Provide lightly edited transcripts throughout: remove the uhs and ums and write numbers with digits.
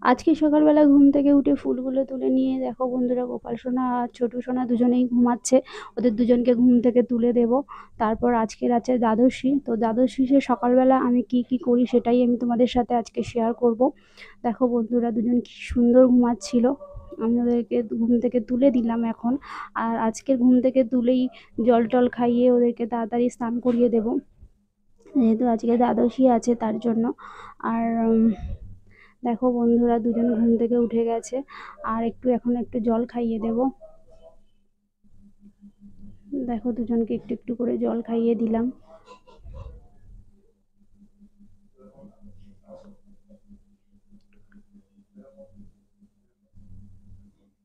আজকে সকালবেলা ঘুম থেকে উঠে ফুলগুলো তুলে নিয়ে দেখো বন্ধুরা, গোপাল সোনা আর ছোটু সোনা দুজনেই ঘুমাচ্ছে। ওদের দুজনকে ঘুম থেকে তুলে দেব। তারপর আজকের আছে দ্বাদশী। তো দ্বাদশীতে সকালবেলা আমি কি কি করি সেটাই আমি তোমাদের সাথে আজকে শেয়ার করব। দেখো বন্ধুরা, দুজন কি সুন্দর ঘুমাচ্ছিল। আমি ওদেরকে ঘুম থেকে তুলে দিলাম এখন। আর আজকের ঘুম থেকে তুলেই জল টল খাইয়ে ওদেরকে তাড়াতাড়ি স্নান করিয়ে দেব, যেহেতু আজকে দ্বাদশী আছে তার জন্য। আর দেখো বন্ধুরা, দুজন ঘুম থেকে উঠে গেছে। আর এখন একটু জল খাইয়ে দেব। দেখো দুজনকে একটু একটু করে জল খাইয়ে দিলাম।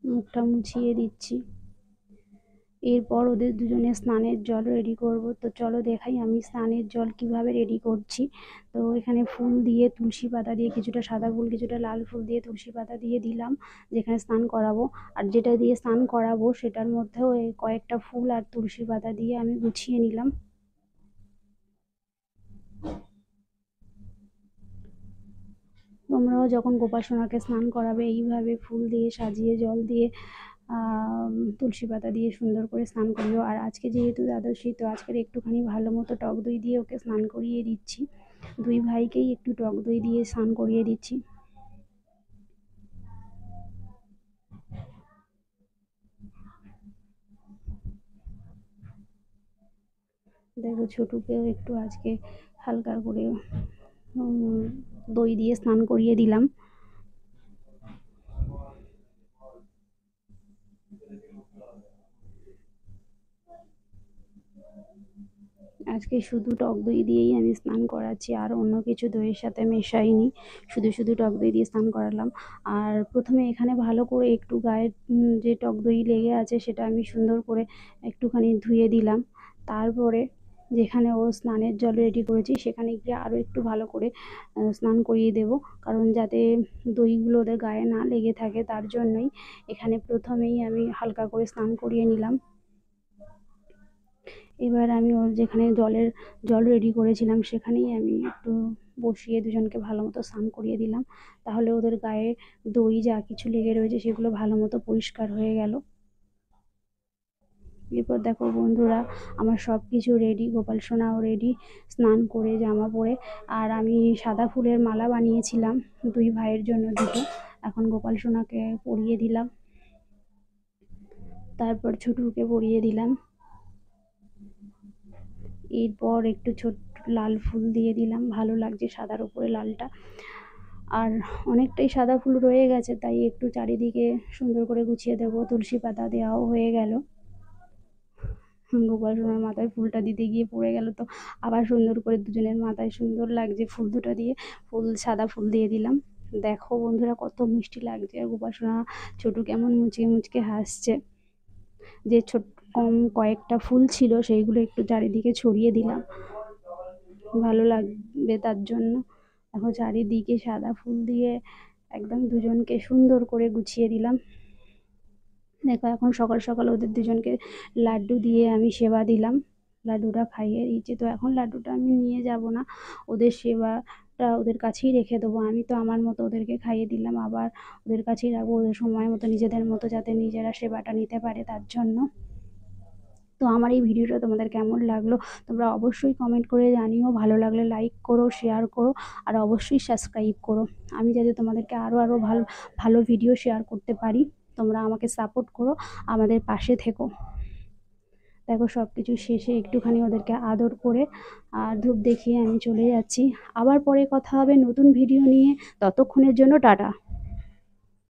মুখটা মুছিয়ে দিচ্ছি। এরপর ওদের দুজনের স্নানের জল রেডি করব। তো চলো দেখাই আমি স্নানের জল কিভাবে রেডি করছি। তো এখানে ফুল দিয়ে, তুলসী পাতা দিয়ে, কিছুটা সাদা ফুল কিছুটা লাল ফুল দিয়ে তুলসী পাতা দিয়ে দিলাম যেখানে স্নান করাবো। আর যেটা দিয়ে স্নান করাবো সেটার মধ্যেও এই কয়েকটা ফুল আর তুলসী পাতা দিয়ে আমি গুছিয়ে নিলাম। তোমরাও যখন গোপাল সোনাকে স্নান করাবে এইভাবে ফুল দিয়ে সাজিয়ে, জল দিয়ে, তুলসী পাতা দিয়ে সুন্দর করে স্নান করিও। আর আজকে যেহেতু দ্বাদশী, তো আজকের একটুখানি ভালো মতো টক দই দিয়ে ওকে স্নান করিয়ে দিচ্ছি। দুই ভাইকেই একটু টক দই দিয়ে স্নান করিয়ে দিচ্ছি। দেখো ছোটুকেও একটু আজকে হালকা করে দই দিয়ে স্নান করিয়ে দিলাম। আজকে শুধু টক দই দিয়েই আমি স্নান করাচ্ছি, আর অন্য কিছু দইয়ের সাথে মেশাইনি। শুধু শুধু টক দই দিয়ে স্নান করালাম। আর প্রথমে এখানে ভালো করে একটু গায়ে যে টক দই লেগে আছে সেটা আমি সুন্দর করে একটুখানি ধুয়ে দিলাম। তারপরে যেখানে ও স্নানের জল রেডি করেছি সেখানে গিয়ে আরও একটু ভালো করে স্নান করিয়ে দেব, কারণ যাতে দইগুলো ওদের গায়ে না লেগে থাকে তার জন্যই এখানে প্রথমেই আমি হালকা করে স্নান করিয়ে নিলাম। এবার আমি ওর যেখানে জল রেডি করেছিলাম সেখানেই আমি একটু বসিয়ে দুজনকে ভালো মতো স্নান করিয়ে দিলাম। তাহলে ওদের গায়ে দই যা কিছু লেগে রয়েছে সেগুলো ভালো মতো পরিষ্কার হয়ে গেল। এরপর দেখো বন্ধুরা, আমার সব কিছু রেডি, গোপাল সোনাও রেডি স্নান করে জামা পরে। আর আমি সাদা ফুলের মালা বানিয়েছিলাম দুই ভাইয়ের জন্য দুটো, এখন গোপাল সোনাকে পরিয়ে দিলাম। তারপর ছোটুকে পরিয়ে দিলাম। এরপর একটু ছোট লাল ফুল দিয়ে দিলাম, ভালো লাগছে সাদার উপরে লালটা। আর অনেকটাই সাদা ফুল রয়ে গেছে, তাই একটু চারিদিকে সুন্দর করে গুছিয়ে দেবো। তুলসী পাতা দেওয়াও হয়ে গেল। গোপাল সোনার মাথায় ফুলটা দিতে গিয়ে পড়ে গেল, তো আবার সুন্দর করে দুজনের মাথায় সুন্দর লাগছে ফুল দুটো দিয়ে, সাদা ফুল দিয়ে দিলাম। দেখো বন্ধুরা, কত মিষ্টি লাগছে। আর গোপাল সোনা ছোটু কেমন মুচকে মুচকে হাসছে। যে কয়েকটা ফুল ছিল সেইগুলো একটু চারিদিকে ছড়িয়ে দিলাম, ভালো লাগবে তার জন্য। দেখো চারিদিকে সাদা ফুল দিয়ে একদম দুজনকে সুন্দর করে গুছিয়ে দিলাম। দেখো এখন সকাল সকাল ওদের দুজনকে লাড্ডু দিয়ে আমি সেবা দিলাম, লাড্ডুটা খাইয়ে দিয়েছি। তো এখন লাড্ডুটা আমি নিয়ে যাব না, ওদের সেবাটা ওদের কাছেই রেখে দেবো। আমি তো আমার মতো ওদেরকে খাইয়ে দিলাম, আবার ওদের কাছেই রাখবো, ওদের সময় মতো নিজেদের মতো যাতে নিজেরা সেবাটা নিতে পারে তার জন্য। তো আমার এই ভিডিওটা তোমাদের কেমন লাগলো তোমরা অবশ্যই কমেন্ট করে জানিও। ভালো লাগলে লাইক করো, শেয়ার করো, আর অবশ্যই সাবস্ক্রাইব করো। আমি যাতে তোমাদেরকে আরও ভালো ভালো ভিডিও শেয়ার করতে পারি, তোমরা আমাকে সাপোর্ট করো, আমাদের পাশে থেকো। দেখো সব কিছু শেষে একটুখানি ওদেরকে আদর করে আর ধূপ দেখিয়ে আমি চলে যাচ্ছি। আবার পরে কথা হবে নতুন ভিডিও নিয়ে। ততক্ষণের জন্য টাটা।